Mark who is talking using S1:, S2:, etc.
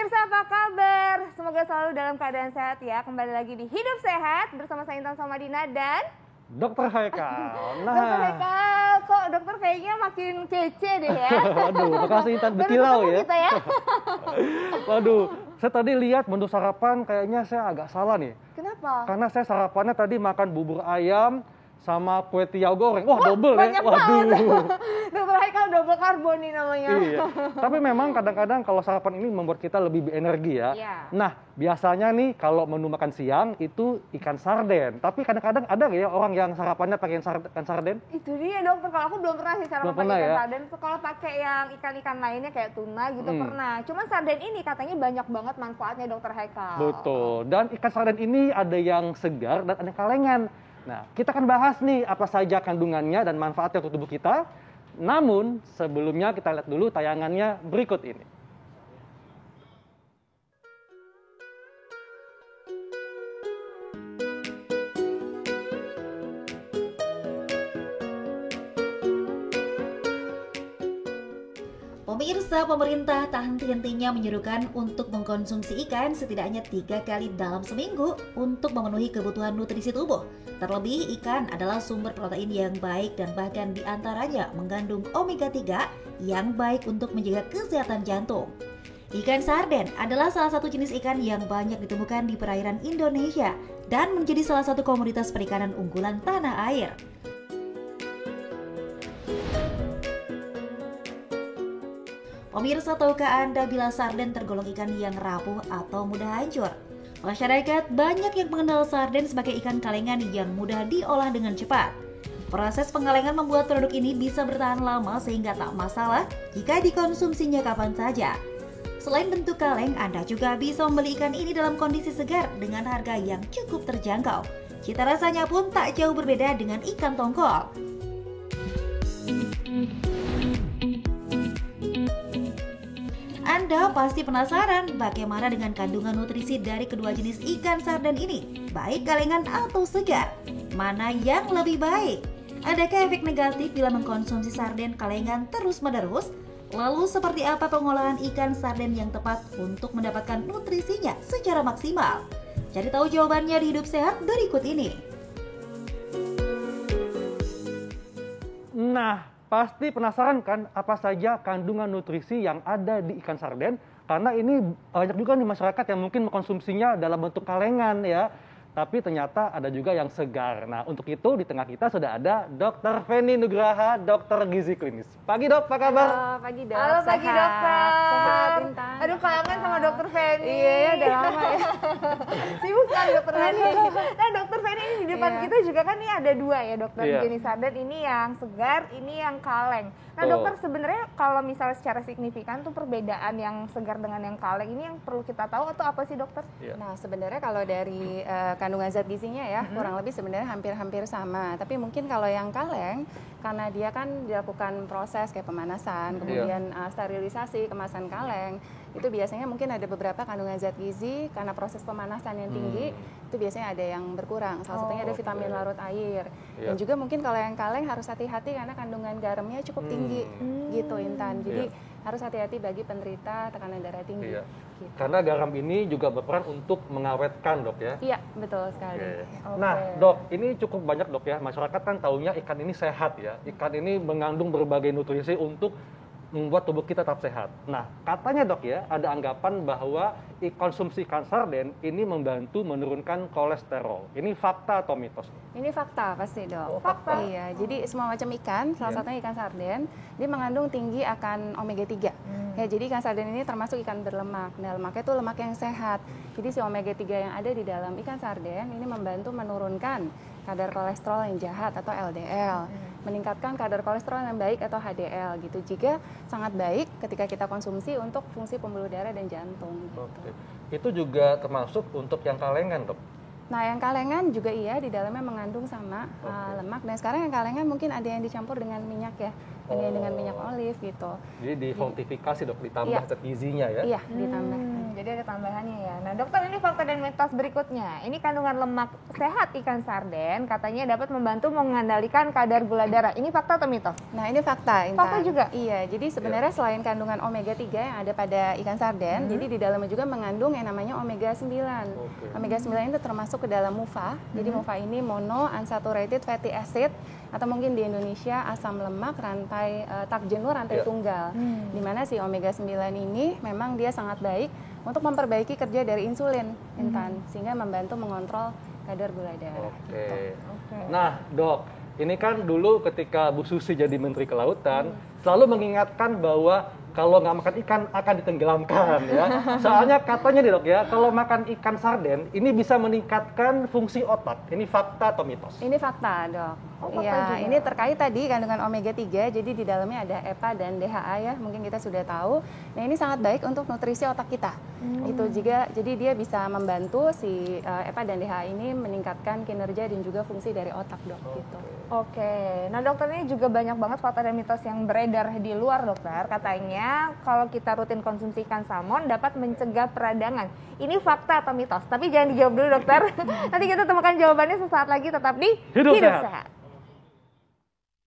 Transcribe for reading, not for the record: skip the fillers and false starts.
S1: Pemirsa apa kabar? Semoga selalu dalam keadaan sehat ya. Kembali lagi di Hidup Sehat bersama saya Intan Somadina dan
S2: Dokter Haikal.
S1: Dokter Haikal, kok dokter kayaknya makin kece deh ya.
S2: Waduh, makasih Intan berkilau ya.
S1: Kita ya.
S2: Waduh, saya tadi lihat menu sarapan kayaknya saya agak salah nih.
S1: Kenapa?
S2: Karena saya sarapannya tadi makan bubur ayam sama kue tiaw goreng. Wah, double ya.
S1: Waduh. Dokter Haikal double karbon nih namanya.
S2: Iya. Tapi memang kadang-kadang kalau sarapan ini membuat kita lebih berenergi ya.
S1: Iya.
S2: Nah, biasanya nih kalau menu makan siang itu ikan sarden. Tapi kadang-kadang ada nggak ya orang yang sarapannya pakai ikan sarden?
S1: Itu dia dokter, kalau aku belum pernah sih sarapan
S2: Belum
S1: pakai
S2: pernah
S1: ikan
S2: ya?
S1: sarden. Kalau pakai yang ikan-ikan lainnya kayak tuna gitu pernah. Cuman sarden ini katanya banyak banget manfaatnya dokter Haikal.
S2: Betul. Dan ikan sarden ini ada yang segar dan ada yang kalengan. Nah, kita akan bahas nih apa saja kandungannya dan manfaatnya untuk tubuh kita. Namun, sebelumnya kita lihat dulu tayangannya berikut ini.
S3: Pemirsa, pemerintah tak henti-hentinya menyerukan untuk mengkonsumsi ikan setidaknya 3 kali dalam seminggu untuk memenuhi kebutuhan nutrisi tubuh. Terlebih, ikan adalah sumber protein yang baik dan bahkan diantaranya mengandung omega 3 yang baik untuk menjaga kesehatan jantung. Ikan sarden adalah salah satu jenis ikan yang banyak ditemukan di perairan Indonesia dan menjadi salah satu komoditas perikanan unggulan tanah air. Pemirsa, tahukah Anda bila sarden tergolong ikan yang rapuh atau mudah hancur? Masyarakat banyak yang mengenal sarden sebagai ikan kalengan yang mudah diolah dengan cepat. Proses pengalengan membuat produk ini bisa bertahan lama sehingga tak masalah jika dikonsumsinya kapan saja. Selain bentuk kaleng, Anda juga bisa membeli ikan ini dalam kondisi segar dengan harga yang cukup terjangkau. Cita rasanya pun tak jauh berbeda dengan ikan tongkol. Anda pasti penasaran bagaimana dengan kandungan nutrisi dari kedua jenis ikan sarden ini, baik kalengan atau segar. Mana yang lebih baik? Adakah efek negatif bila mengkonsumsi sarden kalengan terus-menerus? Lalu seperti apa pengolahan ikan sarden yang tepat untuk mendapatkan nutrisinya secara maksimal? Cari tahu jawabannya di Hidup Sehat berikut ini.
S2: Nah, pasti penasaran kan apa saja kandungan nutrisi yang ada di ikan sarden? Karena ini banyak juga nih masyarakat yang mungkin mengkonsumsinya dalam bentuk kalengan ya. Tapi ternyata ada juga yang segar. Nah, untuk itu di tengah kita sudah ada Dr. Feni Nugraha, dokter gizi klinis. Pagi dok, apa kabar?
S4: Halo pagi dok.
S1: Halo pagi
S4: Sehat.
S1: dokter.
S4: Sehat Intan.
S1: Aduh kangen sama dokter Feni.
S4: Iya ya udah lama ya.
S1: Sibuk sekali dokter Feni. Nah dokter Feni ini di depan
S4: Iya.
S1: kita juga kan ini ada dua ya dokter
S2: Iya.
S1: jenis sarden. Ini yang segar, ini yang kaleng. Nah
S2: Betul.
S1: dokter sebenarnya kalau misalnya secara signifikan tuh perbedaan yang segar dengan yang kaleng ini yang perlu kita tahu atau apa sih dokter?
S2: Iya.
S4: Nah sebenarnya kalau dari kandungan zat gizinya ya kurang lebih sebenarnya hampir-hampir sama. Tapi mungkin kalau yang kaleng karena dia kan dilakukan proses kayak pemanasan, kemudian sterilisasi kemasan kaleng, itu biasanya mungkin ada beberapa kandungan zat gizi karena proses pemanasan yang tinggi itu biasanya ada yang berkurang. Salah satunya ada vitamin larut air. Dan juga mungkin kalau yang kaleng harus hati-hati karena kandungan garamnya cukup tinggi gitu Intan. Jadi harus hati-hati bagi penderita tekanan darah tinggi.
S2: Iya.
S4: Gitu.
S2: Karena garam ini juga berperan untuk mengawetkan dok ya.
S4: Iya betul sekali.
S2: Nah dok, ini cukup banyak dok ya. Masyarakat kan taunya ikan ini sehat ya. Ikan ini mengandung berbagai nutrisi untuk membuat tubuh kita tetap sehat. Nah, katanya dok ya, ada anggapan bahwa konsumsi ikan sarden ini membantu menurunkan kolesterol. Ini fakta atau mitos?
S4: Ini fakta pasti dok.
S2: Oh, fakta.
S4: Iya, jadi semua macam ikan, salah satunya ikan sarden, dia mengandung tinggi akan omega 3. Ya, jadi ikan sarden ini termasuk ikan berlemak. Nah, lemaknya itu lemak yang sehat. Jadi si omega 3 yang ada di dalam ikan sarden ini membantu menurunkan kadar kolesterol yang jahat atau LDL, meningkatkan kadar kolesterol yang baik atau HDL gitu. Juga sangat baik ketika kita konsumsi untuk fungsi pembuluh darah dan jantung. Gitu.
S2: Oke. Itu juga termasuk untuk yang kalengan dok?
S4: Nah, yang kalengan juga iya di dalamnya mengandung sama lemak. Dan sekarang yang kalengan mungkin ada yang dicampur dengan minyak ya. bandingkan dengan minyak olive gitu.
S2: Jadi difortifikasi dok, ditambah zat gizinya ya?
S4: Iya, ditambah.
S1: Jadi ada tambahannya ya. Nah dokter, ini fakta dan mitos berikutnya. Ini kandungan lemak sehat ikan sarden katanya dapat membantu mengendalikan kadar gula darah. Ini fakta atau mitos?
S4: Nah ini fakta, Intan.
S1: Fakta juga?
S4: Iya, jadi sebenarnya selain kandungan omega 3 yang ada pada ikan sarden, jadi di dalamnya juga mengandung yang namanya omega 9. Omega 9 itu termasuk ke dalam MUFA. Jadi MUFA ini mono unsaturated fatty acid, atau mungkin di Indonesia asam lemak rantai tak jenuh rantai tunggal. Di mana si omega 9 ini memang dia sangat baik untuk memperbaiki kerja dari insulin, Intan, sehingga membantu mengontrol kadar gula darah.
S2: Nah, Dok, ini kan dulu ketika Bu Susi jadi Menteri Kelautan selalu mengingatkan bahwa kalau nggak makan ikan akan ditenggelamkan ya. Soalnya katanya nih Dok ya, kalau makan ikan sarden ini bisa meningkatkan fungsi otak. Ini fakta atau mitos?
S4: Ini fakta, Dok. Iya, ini terkait tadi kandungan omega 3. Jadi di dalamnya ada EPA dan DHA ya. Mungkin kita sudah tahu. Nah, ini sangat baik untuk nutrisi otak kita. Itu juga, jadi dia bisa membantu si EPA dan DHA ini meningkatkan kinerja dan juga fungsi dari otak, Dok, gitu.
S1: Oke, nah dokter, ini juga banyak banget fakta dan mitos yang beredar di luar dokter. Katanya kalau kita rutin konsumsi ikan salmon dapat mencegah peradangan. Ini fakta atau mitos? Tapi jangan dijawab dulu dokter. Nanti kita temukan jawabannya sesaat lagi, tetap di
S2: Hidup
S1: Hidup
S2: Sehat.
S1: Sehat.